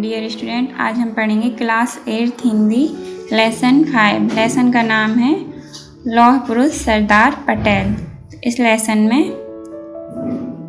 Dear student, आज हम पढ़ेंगे क्लास 8 हिंदी लेसन 5। लेसन का नाम है लौह पुरुष सरदार पटेल। इस लेसन में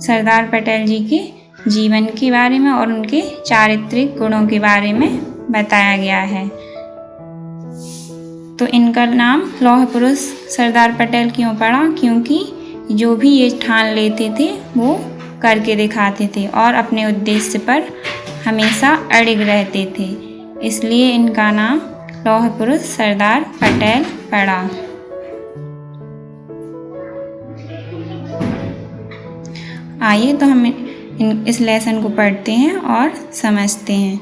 सरदार पटेल जी के जीवन के बारे में और उनके चारित्रिक गुणों के बारे में बताया गया है। तो इनका नाम लौह पुरुष सरदार पटेल क्यों पड़ा? क्योंकि जो भी ये ठान लेते थे वो करके दिखाते थे और अपने उद्देश्य पर हमेशा अड़िग रहते थे, इसलिए इनका नाम लौह पुरुष सरदार पटेल पड़ा। आइए तो हम इस लेसन को पढ़ते हैं और समझते हैं।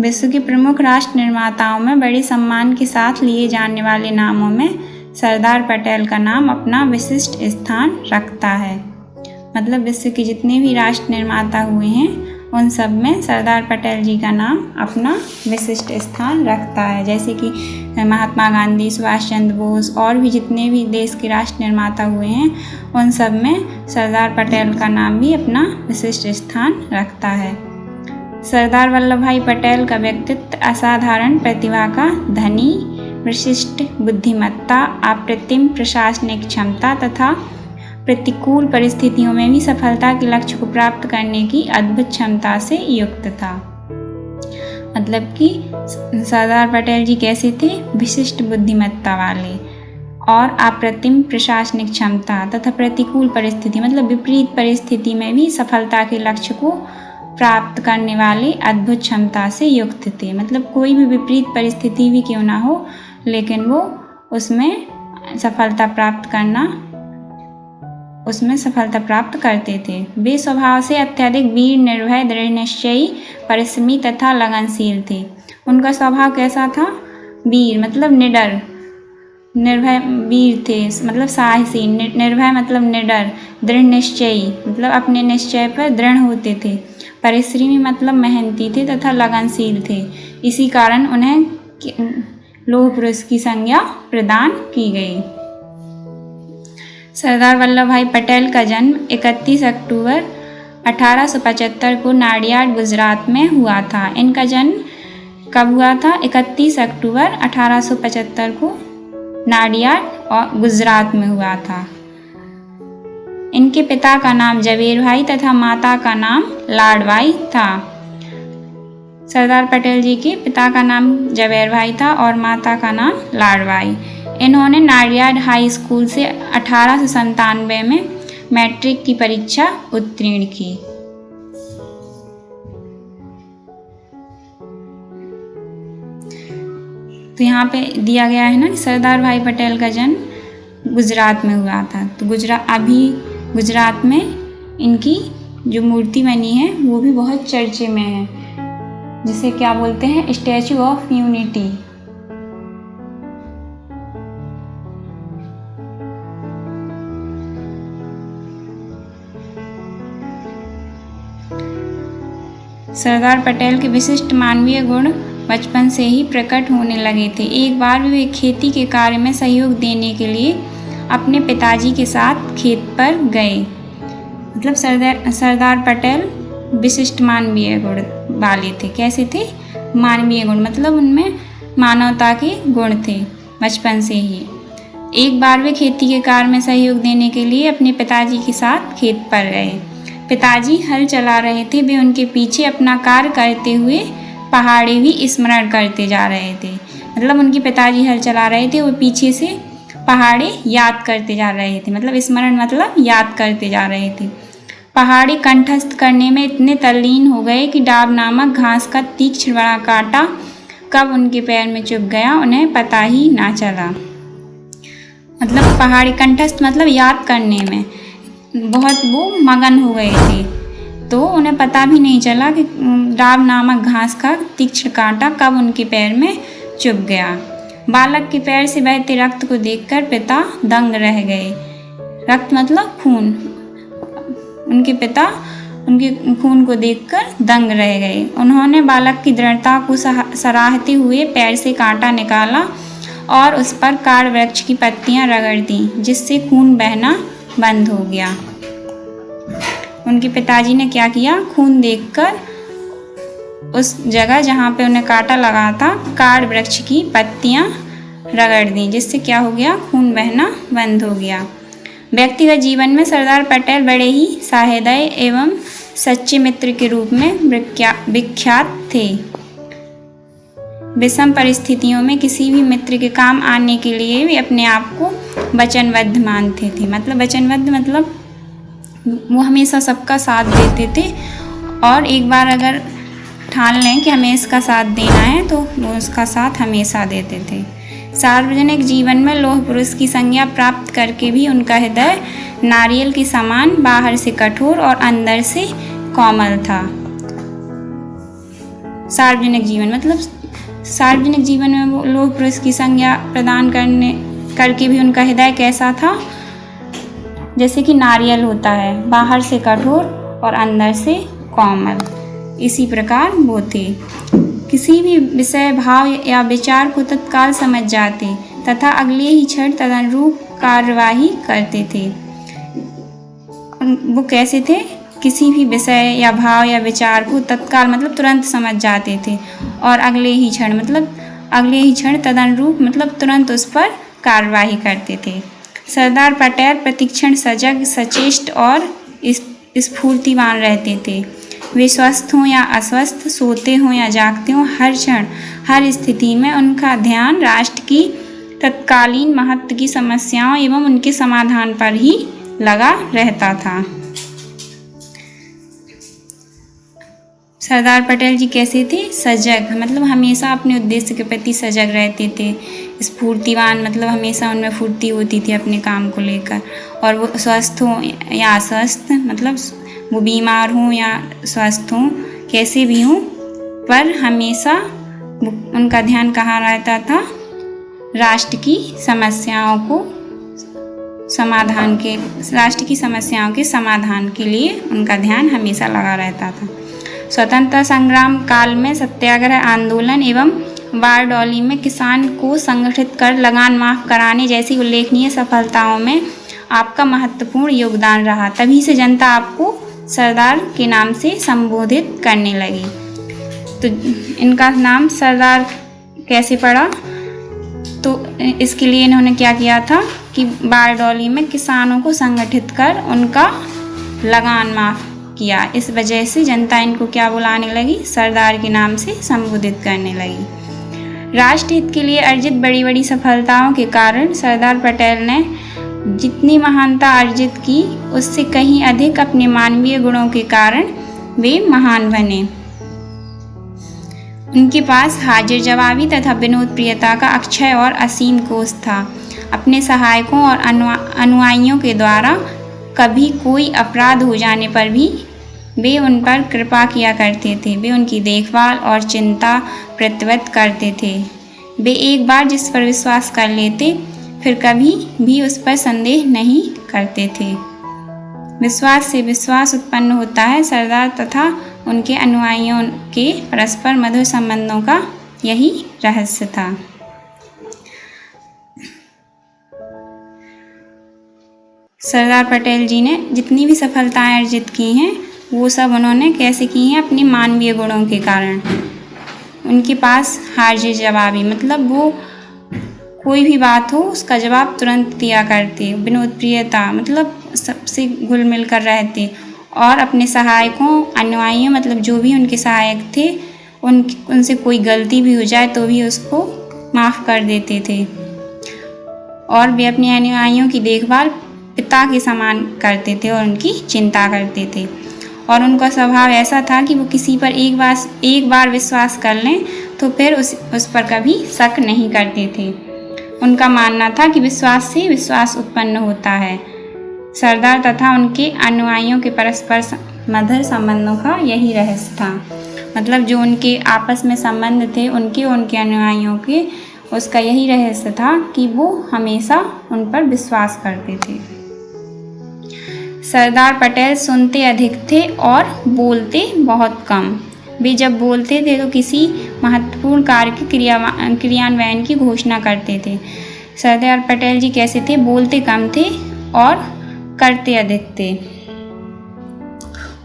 विश्व के प्रमुख राष्ट्र निर्माताओं में बड़े सम्मान के साथ लिए जाने वाले नामों में सरदार पटेल का नाम अपना विशिष्ट स्थान रखता है। मतलब विश्व के जितने भी राष्ट्र निर्माता हुए हैं उन सब में सरदार पटेल जी का नाम अपना विशिष्ट स्थान रखता है। जैसे कि महात्मा गांधी, सुभाष चंद्र बोस और भी जितने भी देश के राष्ट्र निर्माता हुए हैं उन सब में सरदार पटेल का नाम भी अपना विशिष्ट स्थान रखता है। सरदार वल्लभ भाई पटेल का व्यक्तित्व असाधारण प्रतिभा का धनी, विशिष्ट बुद्धिमत्ता, अप्रतिम प्रशासनिक क्षमता तथा प्रतिकूल परिस्थितियों में भी सफलता के लक्ष्य को प्राप्त करने की अद्भुत क्षमता से युक्त था। मतलब कि सरदार पटेल जी कैसे थे? विशिष्ट बुद्धिमत्ता वाले और अप्रतिम प्रशासनिक क्षमता तथा प्रतिकूल परिस्थिति मतलब विपरीत परिस्थिति में भी सफलता के लक्ष्य को प्राप्त करने वाले अद्भुत क्षमता से युक्त थे। मतलब कोई भी विपरीत परिस्थिति भी क्यों ना हो लेकिन वो उसमें सफलता प्राप्त करते थे। वे स्वभाव से अत्यधिक वीर, निर्भय, दृढ़ निश्चयी, परिश्रमी तथा लगनशील थे। उनका स्वभाव कैसा था? वीर मतलब निडर, निर्भय वीर थे मतलब साहसी, निर्भय मतलब निडर, दृढ़ निश्चयी मतलब अपने निश्चय पर दृढ़ होते थे, परिश्रमी मतलब मेहनती थे तथा लगनशील थे। इसी कारण उन्हें लौह पुरुष की संज्ञा प्रदान की गई। सरदार वल्लभ भाई पटेल का जन्म 31 अक्टूबर 1875 को नाडियाड गुजरात में हुआ था। इनका जन्म कब हुआ था? 31 अक्टूबर 1875 को नाडियाड और गुजरात में हुआ था। इनके पिता का नाम जवेर भाई तथा माता का नाम लाडबाई था। सरदार पटेल जी के पिता का नाम जवेर भाई था और माता का नाम लाडबाई। इन्होंने नाडियाड हाई स्कूल से 1897 में मैट्रिक की परीक्षा उत्तीर्ण की। तो यहाँ पे दिया गया है ना कि सरदार भाई पटेल का जन्म गुजरात में हुआ था। तो गुजरात में इनकी जो मूर्ति बनी है वो भी बहुत चर्चे में है, जिसे क्या बोलते हैं? Statue of unity. Sardar Patel के विशिष्ट मानवीय गुण बचपन से ही प्रकट होने लगे थे। एक बार वे खेती के कार्य में सहयोग देने के लिए अपने पिताजी के साथ खेत पर गए। मतलब सरदार पटेल विशिष्ट मानवीय गुण वाले थे। कैसे थे? मानवीय गुण मतलब उनमें मानवता के गुण थे बचपन से ही। एक बार वे खेती के कार्य में सहयोग देने के लिए अपने पिताजी के साथ खेत पर गए। पिताजी हल चला रहे थे, वे उनके पीछे अपना कार्य करते हुए पहाड़ी भी स्मरण करते जा रहे थे। मतलब उनके पिताजी हल चला रहे थे, वो पीछे से पहाड़ी याद करते जा रहे थे। मतलब स्मरण मतलब याद करते जा रहे थे। पहाड़ी कंठस्थ करने में इतने तल्लीन हो गए कि डाब नामक घास का तीक्ष्ण बड़ा कांटा कब उनके पैर में चुभ गया उन्हें पता ही ना चला। मतलब पहाड़ी कंठस्थ मतलब याद करने में बहुत वो मगन हो गए थे, तो उन्हें पता भी नहीं चला कि डाब नामक घास का तीक्ष्ण कांटा कब उनके पैर में चुभ गया। बालक के पैर से बहते रक्त को देखकर पिता दंग रह गए। रक्त मतलब खून। उनके पिता उनके खून को देखकर दंग रह गए। उन्होंने बालक की दृढ़ता को सराहते हुए पैर से कांटा निकाला और उस पर कार वृक्ष की पत्तियां रगड़ दी, जिससे खून बहना बंद हो गया। उनके पिताजी ने क्या किया? खून देखकर उस जगह जहाँ पे उन्हें कांटा लगा था काड़ वृक्ष की पत्तियाँ रगड़ दी, जिससे क्या हो गया, खून बहना बंद हो गया। व्यक्तिगत जीवन में सरदार पटेल बड़े ही सहृदय एवं सच्चे मित्र के रूप में विख्यात थे। विषम परिस्थितियों में किसी भी मित्र के काम आने के लिए वे अपने आप को वचनबद्ध मानते थे। मतलब वचनबद्ध मतलब वो हमेशा सबका साथ देते थे, और एक बार अगर ठान लें कि हमें इसका साथ देना है तो वो उसका साथ हमेशा देते थे। सार्वजनिक जीवन में लौह पुरुष की संज्ञा प्राप्त करके भी उनका हृदय नारियल के समान बाहर से कठोर और अंदर से कोमल था। सार्वजनिक जीवन मतलब सार्वजनिक जीवन में वो लौह पुरुष की संज्ञा प्रदान करके भी उनका हृदय कैसा था, जैसे कि नारियल होता है, बाहर से कठोर और अंदर से कोमल, इसी प्रकार वो थे। किसी भी विषय, भाव या विचार को तत्काल समझ जाते तथा अगले ही क्षण तदनुरूप कार्यवाही करते थे। वो कैसे थे, किसी भी विषय या भाव या विचार को तत्काल मतलब तुरंत समझ जाते थे, और अगले ही क्षण तदनुरूप मतलब तुरंत उस पर कार्यवाही करते थे। सरदार पटेल प्रतिक्षण सजग, सचेष्ट और स्फूर्तिवान रहते थे। वे स्वस्थ हों या अस्वस्थ, सोते हों या जागते हों, हर क्षण हर स्थिति में उनका ध्यान राष्ट्र की तत्कालीन महत्व की समस्याओं एवं उनके समाधान पर ही लगा रहता था। सरदार पटेल जी कैसे थे, सजग मतलब हमेशा अपने उद्देश्य के प्रति सजग रहते थे। स्फूर्तिवान मतलब हमेशा उनमें फुर्ती होती थी अपने काम को लेकर। और वो स्वस्थ हों या अस्वस्थ मतलब वो बीमार हों या स्वस्थ हों, कैसे भी हों, पर हमेशा उनका ध्यान कहाँ रहता था, राष्ट्र की समस्याओं के समाधान के लिए उनका ध्यान हमेशा लगा रहता था। स्वतंत्रता संग्राम काल में सत्याग्रह आंदोलन एवं बारडोली में किसान को संगठित कर लगान माफ कराने जैसी उल्लेखनीय सफलताओं में आपका महत्वपूर्ण योगदान रहा। तभी से जनता आपको सरदार के नाम से संबोधित करने लगी। तो इनका नाम सरदार कैसे पड़ा, तो इसके लिए इन्होंने क्या किया था कि बारडोली में किसानों को संगठित कर उनका लगान माफ किया। इस वजह से जनता इनको क्या बुलाने लगी, सरदार के नाम से संबोधित करने लगी। राष्ट्रहित के लिए अर्जित बड़ी बड़ी सफलताओं के कारण सरदार पटेल ने जितनी महानता अर्जित की उससे कहीं अधिक अपने मानवीय गुणों के कारण वे महान बने। उनके पास हाजिर जवाबी तथा विनोद प्रियता का अक्षय और असीम कोष था। अपने सहायकों और अनुयायियों के द्वारा कभी कोई अपराध हो जाने पर भी वे उन पर कृपा किया करते थे। वे उनकी देखभाल और चिंता प्रतिवत करते थे। वे एक बार जिस पर विश्वास कर लेते फिर कभी भी उस पर संदेह नहीं करते थे। विश्वास से विश्वास उत्पन्न होता है। सरदार तथा उनके अनुयायियों के परस्पर मधुर संबंधों का यही रहस्य था। सरदार पटेल जी ने जितनी भी सफलताएं अर्जित की हैं वो सब उन्होंने कैसे की हैं, अपनी मानवीय गुणों के कारण। उनके पास हाजिर जवाबी मतलब वो कोई भी बात हो उसका जवाब तुरंत दिया करते। विनोद प्रियता मतलब सबसे घुल मिल कर रहते, और अपने सहायकों अनुयायियों मतलब जो भी उनके सहायक थे उनसे कोई गलती भी हो जाए तो भी उसको माफ़ कर देते थे। और वे अपने अनुयायियों की देखभाल पिता के समान करते थे और उनकी चिंता करते थे। और उनका स्वभाव ऐसा था कि वो किसी पर एक बार विश्वास कर लें तो फिर उस पर कभी शक नहीं करते थे। उनका मानना था कि विश्वास से विश्वास उत्पन्न होता है। सरदार तथा उनके अनुयायियों के परस्पर मधुर संबंधों का यही रहस्य था। मतलब जो उनके आपस में संबंध थे उनके अनुयायियों के, उसका यही रहस्य था कि वो हमेशा उन पर विश्वास करते थे। सरदार पटेल सुनते अधिक थे और बोलते बहुत कम। वे जब बोलते थे तो किसी महत्वपूर्ण कार्य के क्रियान्वयन की घोषणा करते थे। सरदार पटेल जी कैसे थे, बोलते कम थे और करते अधिक थे।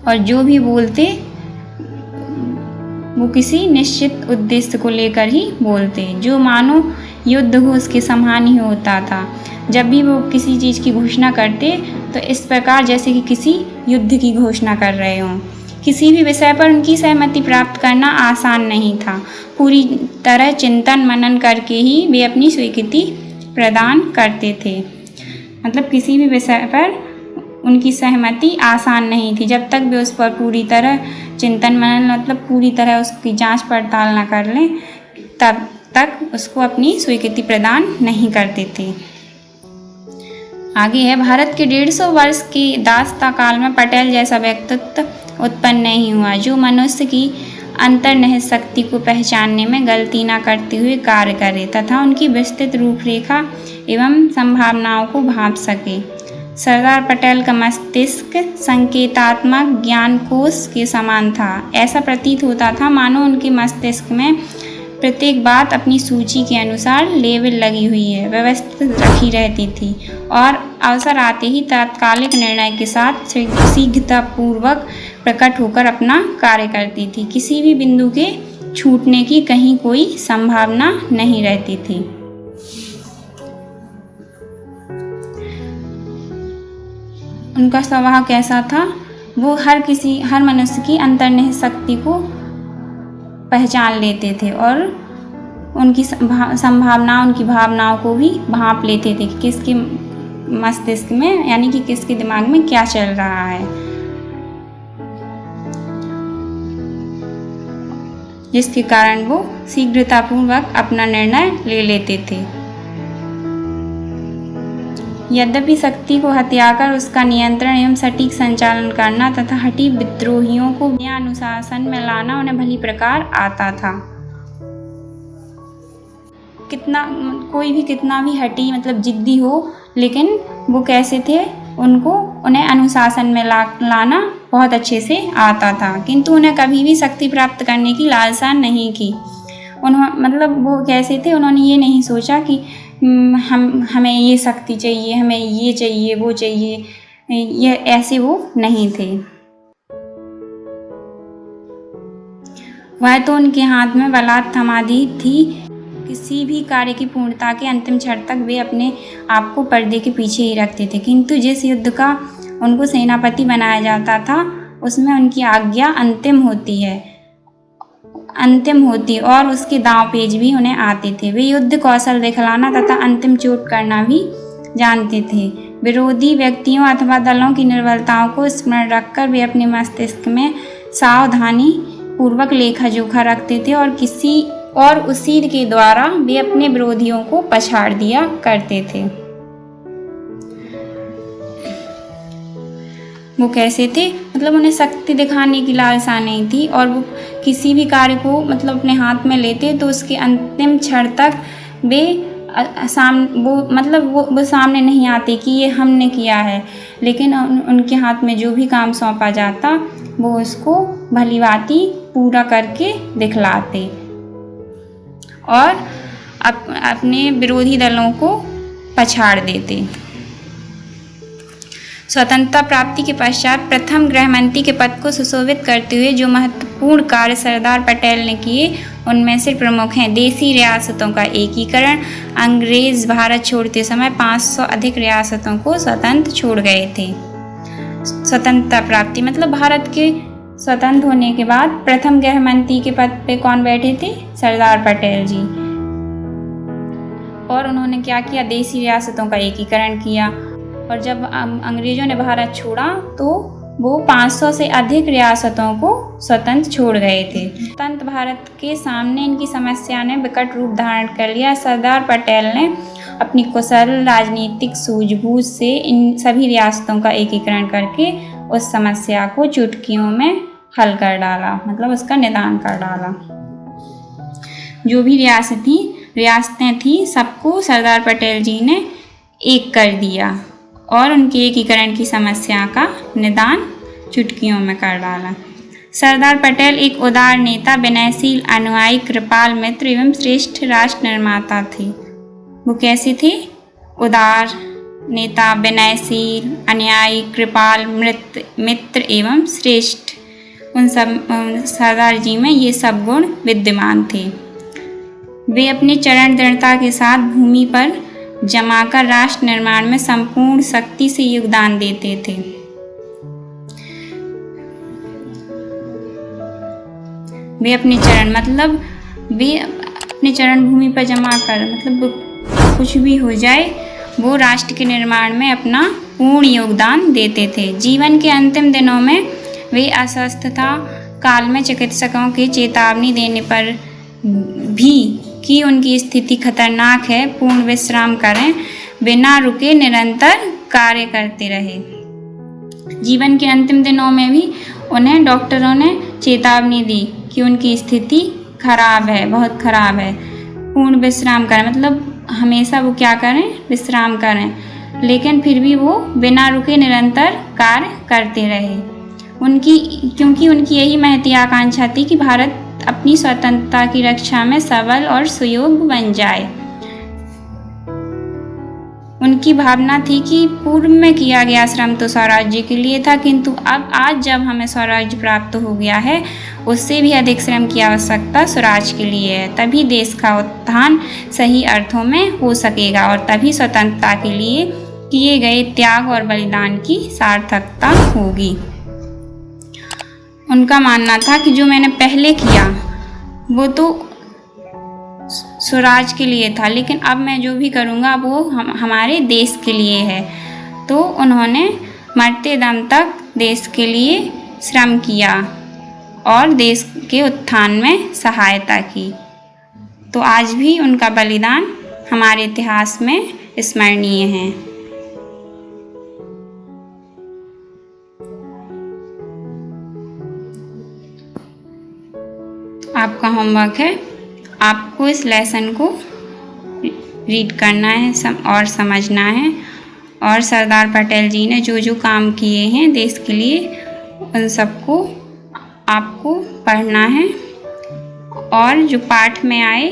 और जो भी बोलते वो किसी निश्चित उद्देश्य को लेकर ही बोलते, जो मानो युद्ध हो उसके समान ही होता था। जब भी वो किसी चीज़ की घोषणा करते तो इस प्रकार जैसे कि किसी युद्ध की घोषणा कर रहे हों। किसी भी विषय पर उनकी सहमति प्राप्त करना आसान नहीं था। पूरी तरह चिंतन मनन करके ही वे अपनी स्वीकृति प्रदान करते थे। मतलब किसी भी विषय पर उनकी सहमति आसान नहीं थी। जब तक वे उस पर पूरी तरह चिंतन मनन मतलब पूरी तरह उसकी जांच पड़ताल न कर लें, तब तक उसको अपनी स्वीकृति प्रदान नहीं करते थे। आगे है, भारत के 150 वर्ष के दासता काल में पटेल जैसा व्यक्तित्व उत्पन्न नहीं हुआ, जो मनुष्य की अंतर्निहित शक्ति को पहचानने में गलती न करते हुए कार्य करे तथा उनकी विस्तृत रूपरेखा एवं संभावनाओं को भांप सके। सरदार पटेल का मस्तिष्क संकेतात्मक ज्ञानकोश के समान था। ऐसा प्रतीत होता था मानो उनके मस्तिष्क में प्रत्येक बात अपनी सूची के अनुसार लेबल लगी हुई है, व्यवस्थित रखी रहती थी और अवसर आते ही तात्कालिक निर्णय के साथ शीघ्रतापूर्वक प्रकट होकर अपना कार्य करती थी। किसी भी बिंदु के छूटने की कहीं कोई संभावना नहीं रहती थी। उनका स्वभाव कैसा था? वो हर मनुष्य की अंतर्निहित शक्ति को पहचान लेते थे और उनकी संभावना, उनकी भावनाओं को भी भांप लेते थे कि किसके मस्तिष्क में यानी कि किसके दिमाग में क्या चल रहा है, जिसके कारण वो शीघ्रतापूर्वक अपना निर्णय ले लेते थे। यद्यपि शक्ति को हथियाकर उसका नियंत्रण एवं सटीक संचालन करना तथा हठी विद्रोहियों को अनुशासन में लाना उन्हें भली प्रकार आता था। कोई भी कितना भी हठी मतलब जिद्दी हो, लेकिन वो कैसे थे, उन्हें अनुशासन में लाना बहुत अच्छे से आता था। किंतु उन्हें कभी भी शक्ति प्राप्त करने की लालसा नहीं की। मतलब वो कैसे थे, उन्होंने ये नहीं सोचा कि हमें ये शक्ति चाहिए, हमें ये चाहिए, वो चाहिए, ये ऐसे वो नहीं थे। वह तो उनके हाथ में बलात् समाधि थी। किसी भी कार्य की पूर्णता के अंतिम क्षण तक वे अपने आप को पर्दे के पीछे ही रखते थे। किंतु जिस युद्ध का उनको सेनापति बनाया जाता था उसमें उनकी आज्ञा अंतिम होती और उसके दांव पेच भी उन्हें आते थे। वे युद्ध कौशल दिखलाना तथा अंतिम चोट करना भी जानते थे। विरोधी व्यक्तियों अथवा दलों की निर्बलताओं को स्मरण रखकर वे अपने मस्तिष्क में सावधानी पूर्वक लेखा जोखा रखते थे और उसी के द्वारा वे अपने विरोधियों को पछाड़ दिया करते थे। वो कैसे थे, मतलब उन्हें शक्ति दिखाने की लालसा नहीं थी और वो किसी भी कार्य को मतलब अपने हाथ में लेते तो उसके अंतिम क्षण तक वो सामने नहीं आते कि ये हमने किया है, लेकिन उनके हाथ में जो भी काम सौंपा जाता वो उसको भलीभांति पूरा करके दिखलाते और अपने विरोधी दलों को पछाड़ देते। स्वतंत्रता प्राप्ति के पश्चात प्रथम गृहमंत्री के पद को सुशोभित करते हुए जो महत्वपूर्ण कार्य सरदार पटेल ने किए उनमें से प्रमुख हैं देसी रियासतों का एकीकरण। अंग्रेज भारत छोड़ते समय 500 अधिक रियासतों को स्वतंत्र छोड़ गए थे। स्वतंत्रता प्राप्ति मतलब भारत के स्वतंत्र होने के बाद प्रथम गृहमंत्री के पद पे कौन बैठे थे? सरदार पटेल जी। और उन्होंने क्या किया? देसी रियासतों का एकीकरण किया। और जब अंग्रेजों ने भारत छोड़ा तो वो 500 से अधिक रियासतों को स्वतंत्र छोड़ गए थे। स्वतंत्र भारत के सामने इनकी समस्या ने विकट रूप धारण कर लिया। सरदार पटेल ने अपनी कुशल राजनीतिक सूझबूझ से इन सभी रियासतों का एकीकरण करके उस समस्या को चुटकियों में हल कर डाला, मतलब उसका निदान कर डाला। जो भी रियासतें थी सबको सरदार पटेल जी ने एक कर दिया और उनके एकीकरण की समस्या का निदान चुटकियों में कर डाला। सरदार पटेल एक उदार नेता, विनयशील अनुयायी, कृपाल मित्र एवं श्रेष्ठ राष्ट्र निर्माता थे। वो कैसे थे? उदार नेता, विनयशील, अनुयायी, कृपाल, मित्र एवं श्रेष्ठ। सरदार जी में ये सब गुण विद्यमान थे। वे अपने चरण दृढ़ता के साथ भूमि पर जमाकर राष्ट्र निर्माण में संपूर्ण शक्ति से योगदान देते थे। वे अपने चरण भूमि पर जमा कर कुछ भी हो जाए वो राष्ट्र के निर्माण में अपना पूर्ण योगदान देते थे। जीवन के अंतिम दिनों में वे अस्वस्थता काल में चिकित्सकों के चेतावनी देने पर भी कि उनकी स्थिति खतरनाक है, पूर्ण विश्राम करें, बिना रुके निरंतर कार्य करते रहे। जीवन के अंतिम दिनों में भी उन्हें डॉक्टरों ने चेतावनी दी कि उनकी स्थिति खराब है, बहुत खराब है, पूर्ण विश्राम करें, हमेशा वो क्या करें, विश्राम करें। लेकिन फिर भी वो बिना रुके निरंतर कार्य करते रहे। क्योंकि उनकी यही महती आकांक्षा थी कि भारत अपनी स्वतंत्रता की रक्षा में सबल और सुयोग्य बन जाए। उनकी भावना थी कि पूर्व में किया गया श्रम तो स्वराज्य के लिए था, किंतु अब आज जब हमें स्वराज्य प्राप्त हो गया है, उससे भी अधिक श्रम की आवश्यकता स्वराज के लिए है। तभी देश का उत्थान सही अर्थों में हो सकेगा और तभी स्वतंत्रता के लिए किए गए त्याग और बलिदान की सार्थकता होगी। उनका मानना था कि जो मैंने पहले किया वो तो स्वराज के लिए था, लेकिन अब मैं जो भी करूँगा वो हमारे देश के लिए है। तो उन्होंने मरते दम तक देश के लिए श्रम किया और देश के उत्थान में सहायता की। तो आज भी उनका बलिदान हमारे इतिहास में स्मरणीय है। आपका होमवर्क है, आपको इस लेसन को रीड करना है और समझना है, और सरदार पटेल जी ने जो जो काम किए हैं देश के लिए उन सबको आपको पढ़ना है। और जो पाठ में आए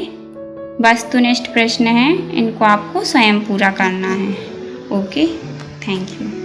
वस्तुनिष्ठ प्रश्न हैं इनको आपको स्वयं पूरा करना है। Okay, thank you.